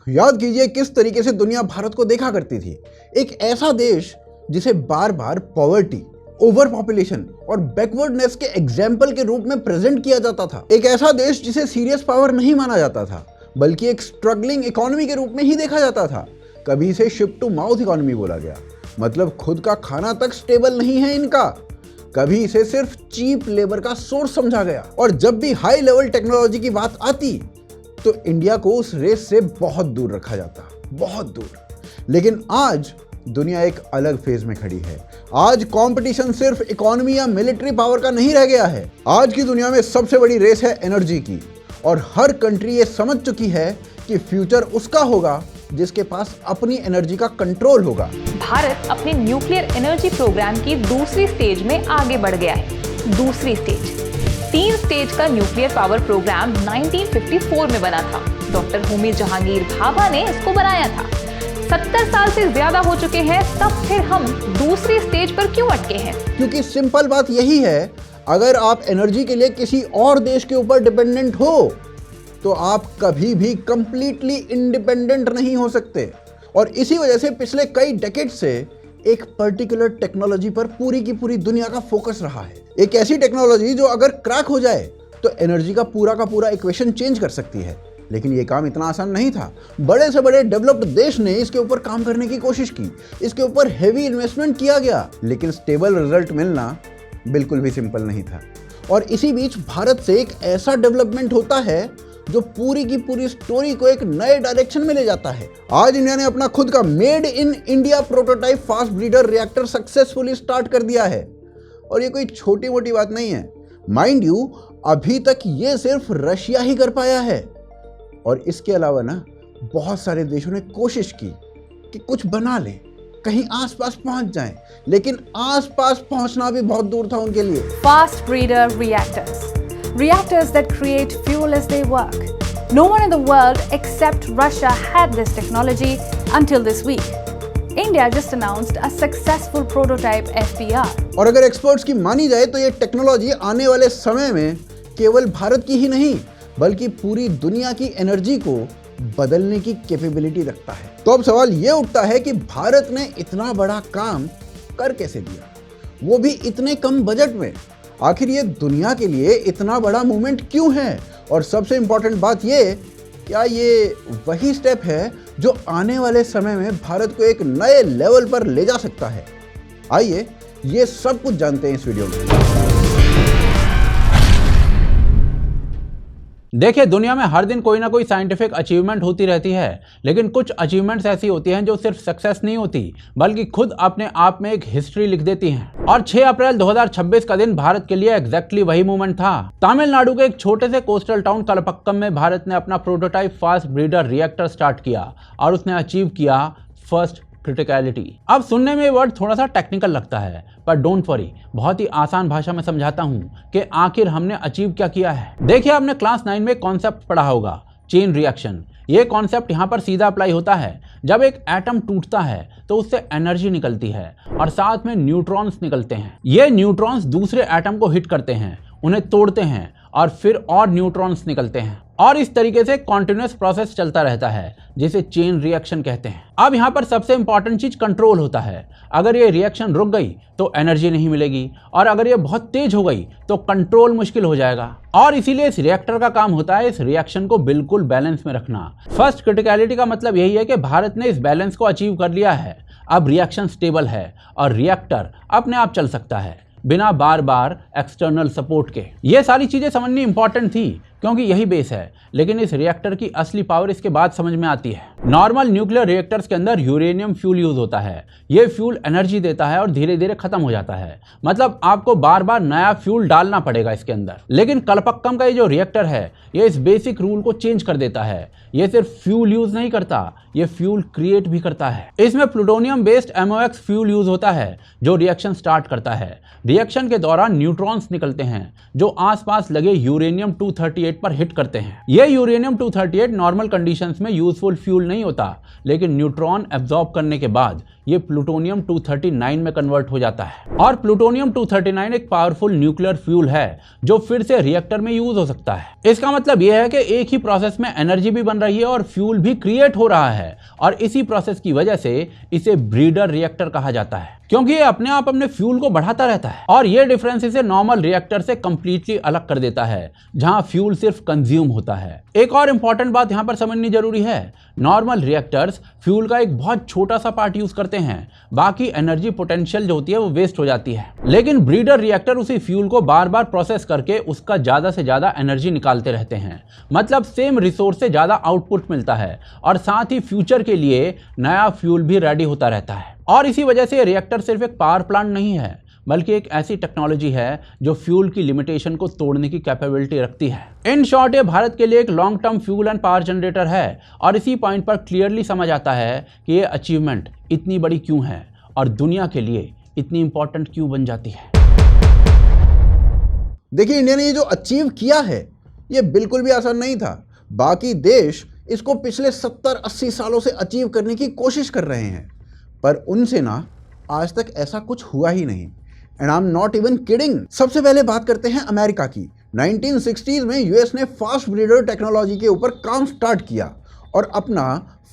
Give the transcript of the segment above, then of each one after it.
याद कीजिए किस तरीके से दुनिया भारत को देखा करती थी, एक ऐसा देश जिसे बार बार पॉवर्टी, ओवर पॉपुलेशन और बैकवर्डनेस के एग्जाम्पल के रूप में प्रेजेंट किया जाता था। एक ऐसा देश जिसे सीरियस पावर नहीं माना जाता था, बल्कि एक स्ट्रगलिंग इकोनॉमी के रूप में ही देखा जाता था। कभी इसे शिप टू माउथ इकोनॉमी बोला गया, मतलब खुद का खाना तक स्टेबल नहीं है इनका। कभी इसे सिर्फ चीप लेबर का सोर्स समझा गया, और जब भी हाई लेवल टेक्नोलॉजी की बात आती तो इंडिया को उस रेस से बहुत दूर रखा जाता, बहुत दूर। लेकिन आज दुनिया एक अलग फेज में खड़ी है। आज कंपटीशन सिर्फ इकोनॉमी या मिलिट्री पावर का नहीं रह गया है। आज की दुनिया में सबसे बड़ी रेस है एनर्जी की, और हर कंट्री ये समझ चुकी है कि फ्यूचर उसका होगा जिसके पास अपनी एनर्जी का कंट्रोल होगा। भारत अपने न्यूक्लियर एनर्जी प्रोग्राम की दूसरी स्टेज में आगे बढ़ गया है। दूसरी स्टेज 3 स्टेज का न्यूक्लियर पावर प्रोग्राम 1954 में बना था। डॉक्टर होमी जहांगीर भाभा ने इसको बनाया था। 70 साल से ज्यादा हो चुके हैं, तब फिर हम दूसरी स्टेज पर क्यों अटके हैं? क्योंकि सिंपल बात यही है, अगर आप एनर्जी के लिए किसी और देश के ऊपर डिपेंडेंट हो तो आप कभी भी कंप्लीटली इंडिपेंडेंट नहीं हो सकते। और इसी वजह से पिछले कई डेकेड से एक पर्टिकुलर टेक्नोलॉजी पर पूरी की पूरी दुनिया का फोकस रहा है। एक ऐसी टेक्नोलॉजी जो अगर क्रैक हो जाए तो एनर्जी का पूरा इक्वेशन चेंज कर सकती है। लेकिन ये काम इतना आसान नहीं था। बड़े से बड़े डेवलप्ड देश ने इसके ऊपर काम करने की कोशिश की, इसके ऊपर हेवी इन्वेस्टमेंट किया गया, लेकिन स्टेबल रिजल्ट मिलना बिल्कुल भी सिंपल नहीं था। और इसी बीच भारत से एक ऐसा डेवलपमेंट होता है जो पूरी की पूरी स्टोरी को एक नए डायरेक्शन में ले जाता है। आज इंडिया ने अपना खुद का made in India prototype fast breeder reactor successfully start कर दिया है। और ये कोई छोटी मोटी बात नहीं है। माइंड यू, अभी तक ये सिर्फ रशिया ही कर पाया है। और इसके अलावा ना बहुत सारे देशों ने कोशिश की कि कुछ बना ले, कहीं आसपास पहुंच जाएं, लेकिन आसपास पहुंचना भी बहुत दूर था उनके लिए। Fast breeder reactors that create fuel as they work. No one in the world except Russia had this technology until this week. India just announced a successful prototype FBR. और अगर एक्सपर्ट्स की मानी जाए तो ये टेक्नोलॉजी आने वाले समय में केवल भारत की ही नहीं बल्कि पूरी दुनिया की एनर्जी को बदलने की कैपेबिलिटी रखता है। तो अब सवाल ये उठता है कि भारत ने इतना बड़ा काम कर कैसे दिया, वो भी इतने कम बजट में। आखिर ये दुनिया के लिए इतना बड़ा मूवमेंट क्यों है? और सबसे इंपॉर्टेंट बात ये, क्या ये वही स्टेप है जो आने वाले समय में भारत को एक नए लेवल पर ले जा सकता है? आइए ये सब कुछ जानते हैं इस वीडियो में। देखिए, दुनिया में हर दिन कोई ना कोई साइंटिफिक अचीवमेंट होती रहती है, लेकिन कुछ अचीवमेंट्स ऐसी होती हैं जो सिर्फ सक्सेस नहीं होती बल्कि खुद अपने आप में एक हिस्ट्री लिख देती हैं। और 6 अप्रैल 2026 का दिन भारत के लिए एग्जैक्टली वही मोमेंट था। तमिलनाडु के एक छोटे से कोस्टल टाउन कलपक्कम में भारत ने अपना prototype fast breeder reactor start किया और उसने अचीव किया फर्स्ट क्रिटिकलिटी। अब सुनने में ये वर्ड थोड़ा सा टेक्निकल लगता है, पर डोंट वरी, बहुत ही आसान भाषा में समझाता हूं कि आखिर हमने अचीव क्या किया है। देखिए, आपने क्लास 9 में कॉन्सेप्ट पढ़ा होगा, चेन रिएक्शन। ये कॉन्सेप्ट यहाँ पर सीधा अप्लाई होता है। जब एक एटम टूटता है तो उससे एनर्जी निकलती है और साथ में न्यूट्रॉन्स निकलते हैं। ये न्यूट्रॉन्स दूसरे एटम को हिट करते हैं, उन्हें तोड़ते हैं और फिर और न्यूट्रॉन्स निकलते हैं, और इस तरीके से कॉन्टिन्यूअस प्रोसेस चलता रहता है जिसे चेन रिएक्शन कहते हैं। अब यहाँ पर सबसे इंपॉर्टेंट चीज कंट्रोल होता है। अगर ये रिएक्शन रुक गई तो एनर्जी नहीं मिलेगी, और अगर ये बहुत तेज हो गई तो कंट्रोल मुश्किल हो जाएगा। और इसीलिए इस रिएक्टर का काम होता है इस रिएक्शन को बिल्कुल बैलेंस में रखना। फर्स्ट क्रिटिकलिटी का मतलब यही है कि भारत ने इस बैलेंस को अचीव कर लिया है। अब रिएक्शन स्टेबल है और रिएक्टर अपने आप चल सकता है बिना बार बार एक्सटर्नल सपोर्ट के। ये सारी चीजें समझनी इंपॉर्टेंट थी क्योंकि यही बेस है, लेकिन इस रिएक्टर की असली पावर इसके बाद समझ में आती है। नॉर्मल न्यूक्लियर रिएक्टर्स के अंदर यूरेनियम फ्यूल यूज होता है। ये फ्यूल एनर्जी देता है और धीरे धीरे खत्म हो जाता है, मतलब आपको बार बार नया फ्यूल डालना पड़ेगा इसके अंदर। लेकिन कलपक्कम का ये जो रिएक्टर है ये इस बेसिक रूल को चेंज कर देता है। ये सिर्फ फ्यूल यूज नहीं करता, ये फ्यूल क्रिएट भी करता है। इसमें plutonium based MOX fuel use होता है जो रिएक्शन स्टार्ट करता है। रिएक्शन के दौरान न्यूट्रॉन्स निकलते हैं जो आसपास लगे यूरेनियम 238 पर हिट करते हैं। ये यूरेनियम 238 नॉर्मल कंडीशंस में यूजफुल फ्यूल नहीं नहीं होता, लेकिन न्यूट्रॉन एब्जॉर्ब करने के बाद ये प्लूटोनियम 239 में कन्वर्ट हो जाता है। और प्लूटोनियम 239 एक पावरफुल न्यूक्लियर फ्यूल है जो फिर से रिएक्टर में यूज हो सकता है। इसका मतलब यह है कि एक ही प्रोसेस में एनर्जी भी बन रही है और फ्यूल भी क्रिएट हो रहा है, और इसी प्रोसेस की वजह से इसे ब्रीडर रिएक्टर कहा जाता है, क्योंकि ये अपने आप अपने फ्यूल को बढ़ाता रहता है। और ये डिफरेंस इसे नॉर्मल रिएक्टर से कंप्लीटली अलग कर देता है, जहां फ्यूल सिर्फ कंज्यूम होता है। एक और इंपॉर्टेंट बात यहां पर समझनी जरूरी है, नॉर्मल रिएक्टर्स फ्यूल का एक बहुत छोटा सा पार्ट यूज करते हैं, बाकी एनर्जी पोटेंशियल जो होती है वो वेस्ट हो जाती है। लेकिन ब्रीडर रिएक्टर उसी फ्यूल को बार बार प्रोसेस करके उसका ज्यादा से ज्यादा एनर्जी निकालते रहते हैं, मतलब सेम रिसोर्स से ज्यादा आउटपुट मिलता है, और साथ ही फ्यूचर के लिए नया फ्यूल भी रेडी होता रहता है। और इसी वजह से रिएक्टर सिर्फ एक पावर प्लांट नहीं है, बल्कि एक ऐसी टेक्नोलॉजी है जो फ्यूल की लिमिटेशन को तोड़ने की कैपेबिलिटी रखती है। इन शॉर्ट, ये भारत के लिए एक long term fuel and power generator है, और इसी पॉइंट पर क्लियरली समझ आता है कि ये अचीवमेंट इतनी बड़ी क्यों है और दुनिया के लिए इतनी इंपॉर्टेंट क्यों बन जाती है। देखिए, इंडिया ने ये जो अचीव किया है ये बिल्कुल भी आसान नहीं था। बाकी देश इसको पिछले 70-80 सालों से अचीव करने की कोशिश कर रहे हैं, पर उनसे ना आज तक ऐसा कुछ हुआ ही नहीं। And I am not even kidding. सबसे पहले बात करते हैं अमेरिका की। 1960s में यूएस ने फास्ट ब्रीडर टेक्नोलॉजी के ऊपर काम स्टार्ट किया और अपना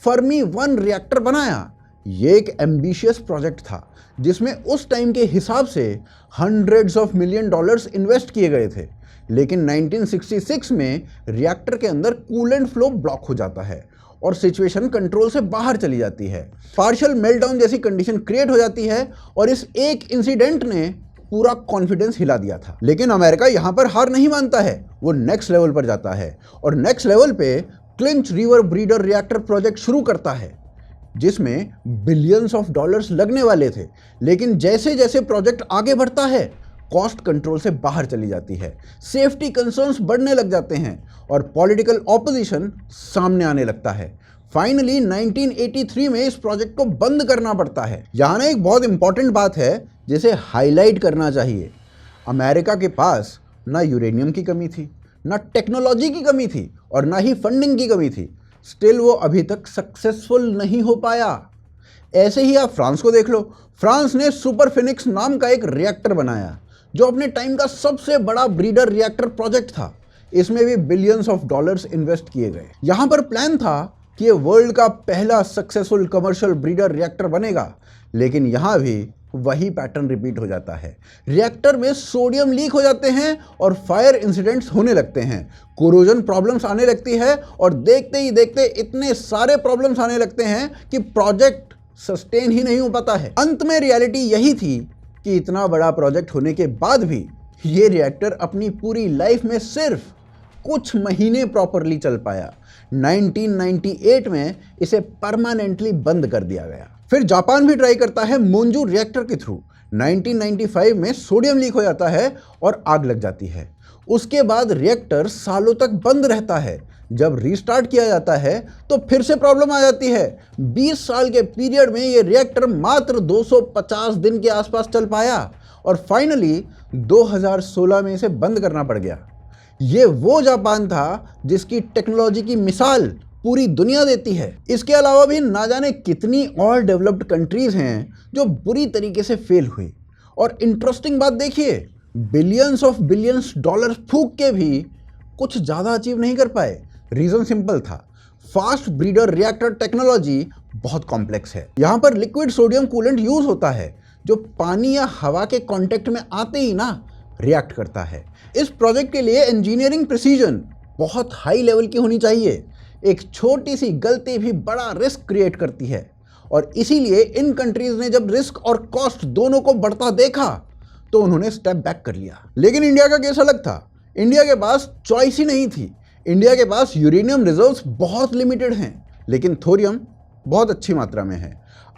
फर्मी 1 रिएक्टर बनाया। ये एक एम्बिशियस प्रोजेक्ट था जिसमें उस टाइम के हिसाब से $100 of millions इन्वेस्ट किए गए थे, लेकिन 1966 में रिएक्टर के अंदर कूलेंट फ्लो ब्लॉक हो जाता है और सिचुएशन कंट्रोल से बाहर चली जाती है। पार्शियल मेल्टडाउन जैसी कंडीशन क्रिएट हो जाती है और इस एक इंसिडेंट ने पूरा कॉन्फिडेंस हिला दिया था। लेकिन अमेरिका यहाँ पर हार नहीं मानता है, वो नेक्स्ट लेवल पर जाता है और नेक्स्ट लेवल पे clinch river breeder reactor project शुरू करता है, जिसमें $billions लगने वाले थे। लेकिन जैसे जैसे प्रोजेक्ट आगे बढ़ता है, कॉस्ट कंट्रोल से बाहर चली जाती है, सेफ्टी कंसर्न्स बढ़ने लग जाते हैं और पॉलिटिकल ऑपोजिशन सामने आने लगता है। फाइनली 1983 में इस प्रोजेक्ट को बंद करना पड़ता है। यहाँ ना एक बहुत इंपॉर्टेंट बात है जिसे हाईलाइट करना चाहिए। अमेरिका के पास ना यूरेनियम की कमी थी, ना टेक्नोलॉजी की कमी थी और ना ही फंडिंग की कमी थी। स्टिल वो अभी तक सक्सेसफुल नहीं हो पाया। ऐसे ही आप फ्रांस को देख लो। फ्रांस ने सुपर फिनिक्स नाम का एक रिएक्टर बनाया जो अपने टाइम का सबसे बड़ा ब्रीडर रिएक्टर प्रोजेक्ट था। इसमें भी $billions इन्वेस्ट किए गए। यहाँ पर प्लान था कि ये वर्ल्ड का पहला सक्सेसफुल कमर्शियल ब्रीडर रिएक्टर बनेगा, लेकिन यहाँ भी वही पैटर्न रिपीट हो जाता है। रिएक्टर में सोडियम लीक हो जाते हैं और फायर इंसिडेंट्स होने लगते हैं, कोरोजन प्रॉब्लम्स आने लगती है और देखते ही देखते इतने सारे प्रॉब्लम्स आने लगते हैं कि प्रोजेक्ट सस्टेन ही नहीं हो पाता है। अंत में रियलिटी यही थी कि इतना बड़ा प्रोजेक्ट होने के बाद भी ये रिएक्टर अपनी पूरी लाइफ में सिर्फ कुछ महीने प्रॉपरली चल पाया। 1998 में इसे परमानेंटली बंद कर दिया गया। फिर जापान भी ट्राई करता है मोन्जू रिएक्टर के थ्रू। 1995 में सोडियम लीक हो जाता है और आग लग जाती है। उसके बाद रिएक्टर सालों तक बंद रहता है। जब रीस्टार्ट किया जाता है तो फिर से प्रॉब्लम आ जाती है। 20 साल के पीरियड में ये रिएक्टर मात्र 250 दिन के आसपास चल पाया और फाइनली 2016 में इसे बंद करना पड़ गया। ये वो जापान था जिसकी टेक्नोलॉजी की मिसाल पूरी दुनिया देती है। इसके अलावा भी ना जाने कितनी और डेवलप्ड कंट्रीज हैं जो बुरी तरीके से फेल हुई। और इंटरेस्टिंग बात देखिए, $billions फूंक के भी कुछ ज़्यादा अचीव नहीं कर पाए। रीज़न सिंपल था, फास्ट ब्रीडर रिएक्टर टेक्नोलॉजी बहुत कॉम्प्लेक्स है। यहाँ पर लिक्विड सोडियम कूलेंट यूज होता है जो पानी या हवा के कांटेक्ट में आते ही ना रिएक्ट करता है। इस प्रोजेक्ट के लिए इंजीनियरिंग प्रिसीजन बहुत हाई लेवल की होनी चाहिए। एक छोटी सी गलती भी बड़ा रिस्क क्रिएट करती है और इसीलिए इन कंट्रीज ने जब रिस्क और कॉस्ट दोनों को बढ़ता देखा तो उन्होंने स्टेप बैक कर लिया। लेकिन इंडिया का केस अलग था। इंडिया के पास चॉइस ही नहीं थी। इंडिया के पास यूरेनियम रिजर्व्स बहुत लिमिटेड हैं, लेकिन थोरियम बहुत अच्छी मात्रा में है।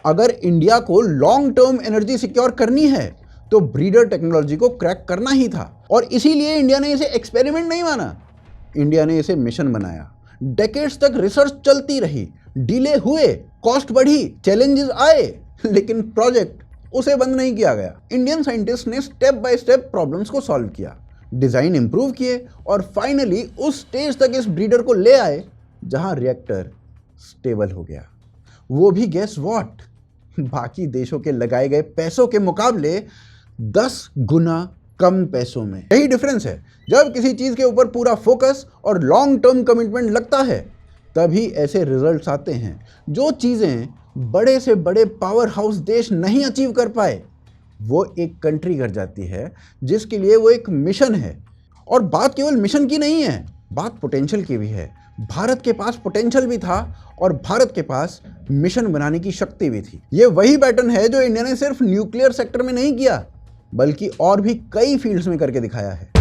अगर इंडिया को लॉन्ग टर्म एनर्जी सिक्योर करनी है तो ब्रीडर टेक्नोलॉजी को क्रैक करना ही था और इसीलिए इंडिया ने इसे एक्सपेरिमेंट नहीं माना, इंडिया ने इसे मिशन बनाया। डेकेड्स तक रिसर्च चलती रही, डिले हुए, कॉस्ट बढ़ी, चैलेंजेस आए, लेकिन प्रोजेक्ट उसे बंद नहीं किया गया। इंडियन साइंटिस्ट ने स्टेप बाय स्टेप प्रॉब्लम्स को सॉल्व किया, डिज़ाइन इंप्रूव किए और फाइनली उस स्टेज तक इस ब्रीडर को ले आए जहां रिएक्टर स्टेबल हो गया। वो भी गेस व्हाट, बाकी देशों के लगाए गए पैसों के मुकाबले 10 गुना कम पैसों में। यही डिफरेंस है, जब किसी चीज के ऊपर पूरा फोकस और लॉन्ग टर्म कमिटमेंट लगता है तभी ऐसे रिजल्ट्स आते हैं। जो चीजें बड़े से बड़े पावर हाउस देश नहीं अचीव कर पाए वो एक कंट्री कर जाती है जिसके लिए वो एक मिशन है। और बात केवल मिशन की नहीं है, बात पोटेंशियल की भी है। भारत के पास पोटेंशियल भी था और भारत के पास मिशन बनाने की शक्ति भी थी। ये वही पैटर्न है जो इंडिया ने सिर्फ न्यूक्लियर सेक्टर में नहीं किया बल्कि और भी कई फील्ड्स में करके दिखाया है।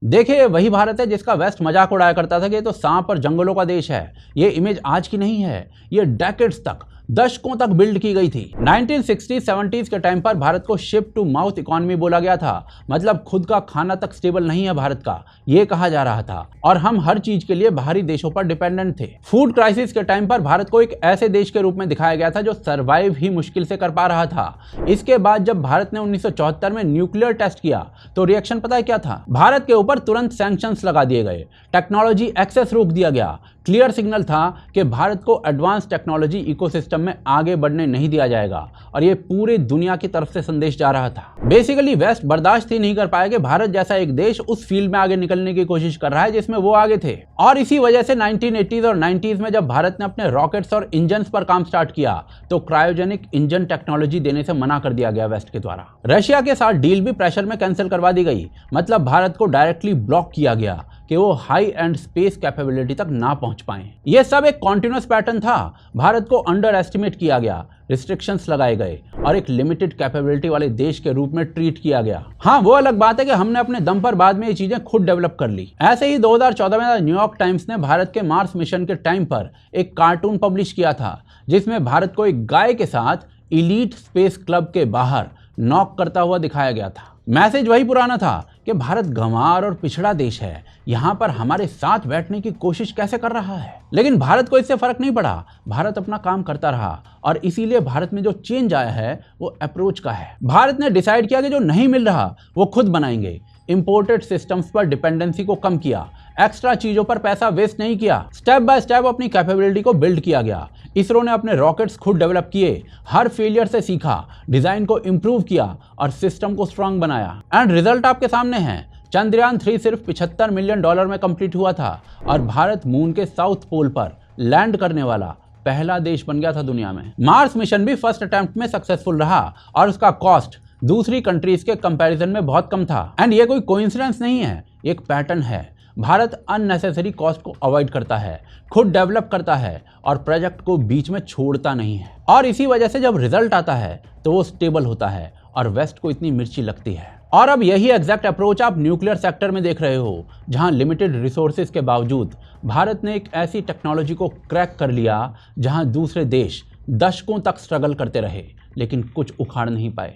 देखिए, वही भारत है जिसका वेस्ट मजाक उड़ाया करता था कि ये तो सांप और जंगलों का देश है। ये इमेज आज की नहीं है, ये डेकेड्स तक, दशकों तक बिल्ड की गई थी। 1960-70s के टाइम पर भारत को शिप टू माउथ इकोनॉमी बोला गया था, मतलब खुद का खाना तक स्टेबल नहीं है भारत का, ये कहा जा रहा था। और हम हर चीज के लिए बाहरी देशों पर डिपेंडेंट थे। फूड क्राइसिस के टाइम पर भारत को एक ऐसे देश के रूप में दिखाया गया था जो सर्वाइव ही मुश्किल से कर पा रहा था। इसके बाद जब भारत ने 1974 में न्यूक्लियर टेस्ट किया तो रिएक्शन पता है क्या था? भारत के ऊपर तुरंत सैंक्शंस लगा दिए गए, टेक्नोलॉजी एक्सेस रोक दिया गया। क्लियर सिग्नल था कि भारत को एडवांस टेक्नोलॉजी इकोसिस्टम में आगे बढ़ने नहीं दिया जाएगा और ये पूरी दुनिया की तरफ से संदेश जा रहा था। बेसिकली वेस्ट बर्दाश्त ही नहीं कर पाया कि भारत जैसा एक देश उस फील्ड में आगे निकलने की कोशिश कर रहा है जिसमें वो आगे थे। और इसी वजह से 1980s और 90s में जब भारत ने अपने रॉकेट्स और इंजन्स पर काम स्टार्ट किया तो क्रायोजेनिक इंजन टेक्नोलॉजी देने से मना कर दिया गया वेस्ट के द्वारा। रशिया के साथ डील भी प्रेशर में कैंसिल करवा दी गई, मतलब भारत को डायरेक्टली ब्लॉक किया गया कि वो हाई एंड स्पेस कैपेबिलिटी तक ना पहुंच पाएं। ये सब एक कॉन्टिन्यूअस पैटर्न था। भारत को अंडर एस्टिमेट किया गया, रिस्ट्रिक्शंस लगाए गए और एक लिमिटेड कैपेबिलिटी वाले देश के रूप में ट्रीट किया गया। हाँ, वो अलग बात है कि हमने अपने दम पर बाद में ये चीजें खुद डेवलप कर ली। ऐसे ही 2014 में न्यूयॉर्क टाइम्स ने भारत के मार्स मिशन के टाइम पर एक कार्टून पब्लिश किया था जिसमें भारत को एक गाय के साथ इलीट स्पेस क्लब के बाहर नॉक करता हुआ दिखाया गया था। मैसेज वही पुराना था कि भारत गंवार और पिछड़ा देश है, यहाँ पर हमारे साथ बैठने की कोशिश कैसे कर रहा है। लेकिन भारत को इससे फर्क नहीं पड़ा, भारत अपना काम करता रहा और इसीलिए भारत में जो चेंज आया है वो अप्रोच का है। भारत ने डिसाइड किया कि जो नहीं मिल रहा वो खुद बनाएंगे। इंपोर्टेड सिस्टम्स पर डिपेंडेंसी को कम किया, एक्स्ट्रा चीजों पर पैसा वेस्ट नहीं किया, स्टेप बाय स्टेप अपनी कैपेबिलिटी को बिल्ड किया गया। इसरो ने अपने रॉकेट्स खुद डेवलप किए, हर फेलियर से सीखा, डिजाइन को इंप्रूव किया और सिस्टम को स्ट्रांग बनाया। एंड रिजल्ट आपके सामने है। चंद्रयान 3 सिर्फ $75 मिलियन में कंप्लीट हुआ था और भारत मून के साउथ पोल पर लैंड करने वाला पहला देश बन गया था दुनिया में। मार्स मिशन भी फर्स्ट अटेम्प्ट में सक्सेसफुल रहा और उसका कॉस्ट दूसरी कंट्रीज के कंपैरिजन में बहुत कम था। एंड ये कोई कोइंसिडेंस नहीं है, एक पैटर्न है। भारत अननेसेसरी कॉस्ट को अवॉइड करता है, खुद डेवलप करता है और प्रोजेक्ट को बीच में छोड़ता नहीं है। और इसी वजह से जब रिजल्ट आता है तो वो स्टेबल होता है और वेस्ट को इतनी मिर्ची लगती है। और अब यही एग्जैक्ट अप्रोच आप न्यूक्लियर सेक्टर में देख रहे हो, जहां लिमिटेड रिसोर्सेज के बावजूद भारत ने एक ऐसी टेक्नोलॉजी को क्रैक कर लिया जहां दूसरे देश दशकों तक स्ट्रगल करते रहे लेकिन कुछ उखाड़ नहीं पाए।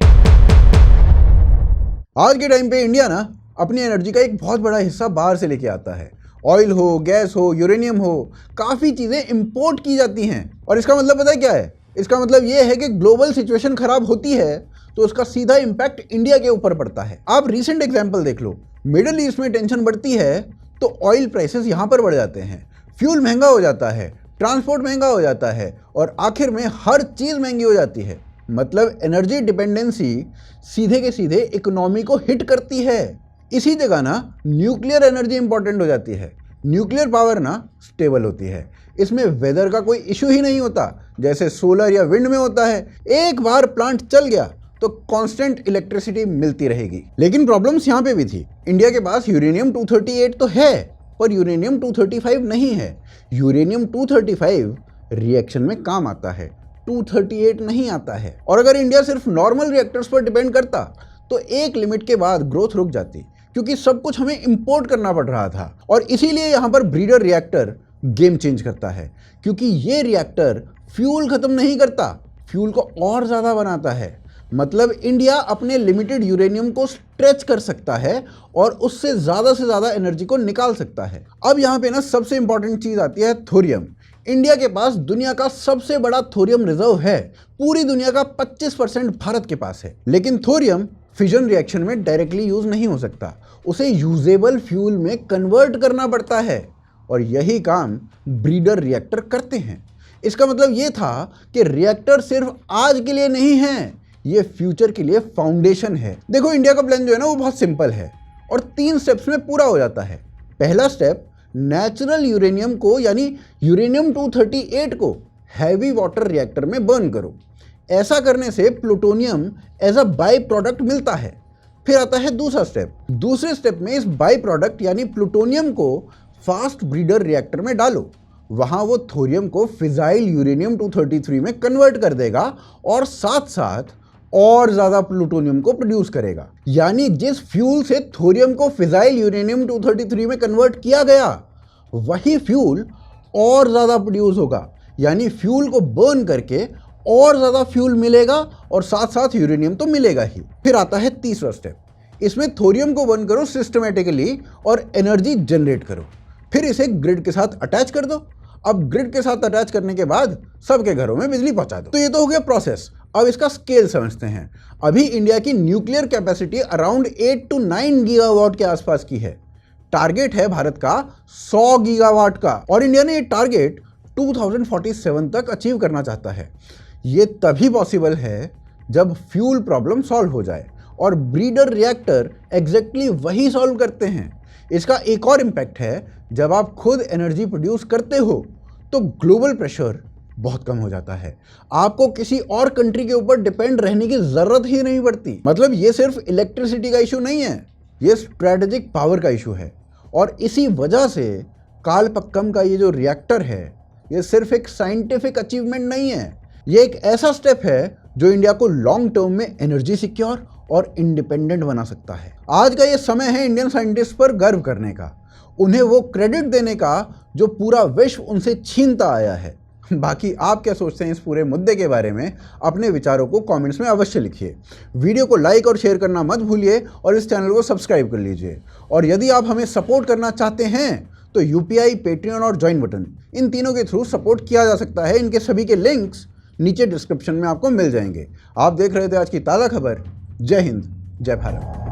आज के टाइम पे इंडिया ना अपनी एनर्जी का एक बहुत बड़ा हिस्सा बाहर से लेके आता है। ऑयल हो, गैस हो, यूरेनियम हो, काफ़ी चीज़ें इंपोर्ट की जाती हैं। और इसका मतलब पता है क्या है? इसका मतलब ये है कि ग्लोबल सिचुएशन खराब होती है तो उसका सीधा इम्पैक्ट इंडिया के ऊपर पड़ता है। आप रीसेंट एग्जाम्पल देख लो, मिडिल ईस्ट में टेंशन बढ़ती है तो ऑयल प्राइसेस यहाँ पर बढ़ जाते हैं, फ्यूल महंगा हो जाता है, ट्रांसपोर्ट महंगा हो जाता है और आखिर में हर चीज़ महंगी हो जाती है। मतलब एनर्जी डिपेंडेंसी सीधे के सीधे इकोनॉमी को हिट करती है। इसी जगह ना न्यूक्लियर एनर्जी इंपॉर्टेंट हो जाती है। न्यूक्लियर पावर ना स्टेबल होती है, इसमें वेदर का कोई इशू ही नहीं होता जैसे सोलर या विंड में होता है। एक बार प्लांट चल गया तो कांस्टेंट इलेक्ट्रिसिटी मिलती रहेगी। लेकिन प्रॉब्लम्स यहाँ पे भी थी। इंडिया के पास यूरेनियम 238 तो है पर यूरेनियम 235 नहीं है। यूरेनियम 235 रिएक्शन में काम आता है, 238 नहीं आता है। और अगर इंडिया सिर्फ नॉर्मल रिएक्टर्स पर डिपेंड करता तो एक लिमिट के बाद ग्रोथ रुक जाती, क्योंकि सब कुछ हमें इंपोर्ट करना पड़ रहा था। और इसीलिए यहाँ पर ब्रीडर रिएक्टर गेम चेंज करता है, क्योंकि ये रिएक्टर फ्यूल खत्म नहीं करता, फ्यूल को और ज़्यादा बनाता है। मतलब इंडिया अपने लिमिटेड यूरेनियम को स्ट्रेच कर सकता है और उससे से ज़्यादा एनर्जी को निकाल सकता है। अब यहाँ पे ना सबसे इंपॉर्टेंट चीज़ आती है थोरियम। इंडिया के पास दुनिया का सबसे बड़ा थोरियम रिजर्व है, पूरी दुनिया का 25% भारत के पास है। लेकिन थोरियम फिजन रिएक्शन में डायरेक्टली यूज नहीं हो सकता, उसे यूजेबल फ्यूल में कन्वर्ट करना पड़ता है। और यही काम ब्रीडर रिएक्टर करते हैं। इसका मतलब ये था कि रिएक्टर सिर्फ आज के लिए नहीं है, ये फ्यूचर के लिए फाउंडेशन है। देखो इंडिया का प्लान जो है ना वो बहुत सिंपल है और 3 स्टेप्स में पूरा हो जाता है। पहला स्टेप, नेचुरल यूरेनियम को यानी यूरेनियम 238 को हैवी वाटर रिएक्टर में बर्न करो। ऐसा करने से plutonium as a by product मिलता है। फिर आता है दूसरा स्टेप। दूसरे स्टेप में इस बाई प्रोडक्ट यानी प्लूटोनियम को फास्ट ब्रीडर रिएक्टर में डालो। वहां वो थोरियम को फिजाइल यूरेनियम 233 में कन्वर्ट कर देगा और साथ साथ और ज्यादा प्लूटोनियम को प्रोड्यूस करेगा। यानी जिस फ्यूल से थोरियम को फिजाइल यूरेनियम 233 में कन्वर्ट किया गया वही फ्यूल और ज्यादा प्रोड्यूस होगा। यानी फ्यूल को बर्न करके और ज्यादा फ्यूल मिलेगा और साथ साथ यूरेनियम तो मिलेगा ही। फिर आता है तीसरा स्टेप। इसमें थोरियम को बर्न करो सिस्टमेटिकली और एनर्जी जनरेट करो। फिर इसे ग्रिड के साथ अटैच कर दो। अब ग्रिड के साथ अटैच करने के बाद सबके घरों में बिजली पहुंचा दो। तो ये तो हो गया प्रोसेस। अब इसका स्केल समझते हैं। अभी इंडिया की nuclear capacity around 8 to 9 gigawatt के आसपास की है। टारगेट है भारत का 100 गीगावाट का और इंडिया ने ये टारगेट 2047 तक अचीव करना चाहता है। ये तभी पॉसिबल है जब फ्यूल प्रॉब्लम सॉल्व हो जाए और ब्रीडर रिएक्टर एग्जैक्टली वही सॉल्व करते हैं। इसका एक और इम्पैक्ट है, जब आप खुद एनर्जी प्रोड्यूस करते हो तो ग्लोबल प्रेशर बहुत कम हो जाता है। आपको किसी और कंट्री के ऊपर डिपेंड रहने की जरूरत ही नहीं पड़ती। मतलब ये सिर्फ इलेक्ट्रिसिटी का इशू नहीं है, ये स्ट्रेटेजिक पावर का इशू है। और इसी वजह से कालपक्कम का ये जो रिएक्टर है ये सिर्फ एक साइंटिफिक अचीवमेंट नहीं है, ये एक ऐसा स्टेप है जो इंडिया को लॉन्ग टर्म में एनर्जी सिक्योर और इंडिपेंडेंट बना सकता है। आज का ये समय है इंडियन साइंटिस्ट पर गर्व करने का, उन्हें वो क्रेडिट देने का जो पूरा विश्व उनसे छीनता आया है। बाकी आप क्या सोचते हैं इस पूरे मुद्दे के बारे में, अपने विचारों को कमेंट्स में अवश्य लिखिए। वीडियो को लाइक और शेयर करना मत भूलिए और इस चैनल को सब्सक्राइब कर लीजिए। और यदि आप हमें सपोर्ट करना चाहते हैं तो यूपीआई, पेट्रियन और ज्वाइन बटन, इन तीनों के थ्रू सपोर्ट किया जा सकता है। इनके सभी के लिंक्स नीचे डिस्क्रिप्शन में आपको मिल जाएंगे। आप देख रहे थे आज की ताज़ा खबर। जय हिंद, जय भारत।